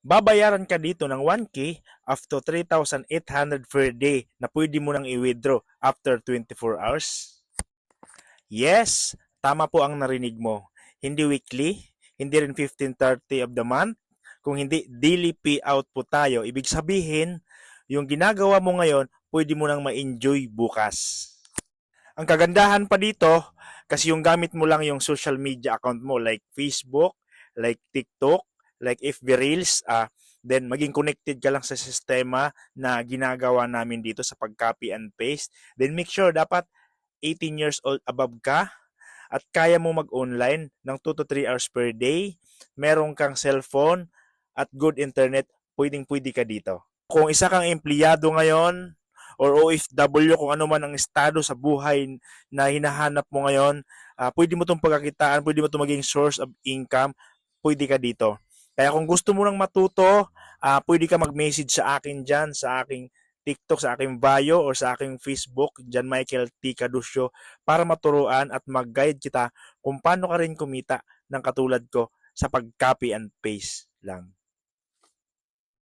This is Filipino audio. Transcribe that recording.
babayaran ka dito ng 1K up to 3,800 per day na pwede mo nang i-withdraw after 24 hours. Yes, tama po ang narinig mo. Hindi weekly, hindi rin 15:30 of the month, kung hindi daily payout po tayo. Ibig sabihin, yung ginagawa mo ngayon, pwede mo nang ma-enjoy bukas. Ang kagandahan pa dito, kasi yung gamit mo lang yung social media account mo like Facebook, like TikTok, like FB Reels, then maging connected ka lang sa sistema na ginagawa namin dito sa pag-copy and paste. Then make sure dapat 18 years old above ka at kaya mo mag-online ng 2 to 3 hours per day, meron kang cellphone at good internet, pwedeng-pwede ka dito. Kung isa kang empleyado ngayon or OFW, kung ano man ang estado sa buhay na hinahanap mo ngayon, pwede mo itong pagkakitaan, pwede mo itong maging source of income, pwede ka dito. Kaya kung gusto mo nang matuto, pwede ka mag-message sa akin dyan, sa aking TikTok, sa aking bio, or sa aking Facebook, John Michael T. Cadusio, para maturuan at mag-guide kita kung paano ka rin kumita ng katulad ko sa pag-copy and paste lang.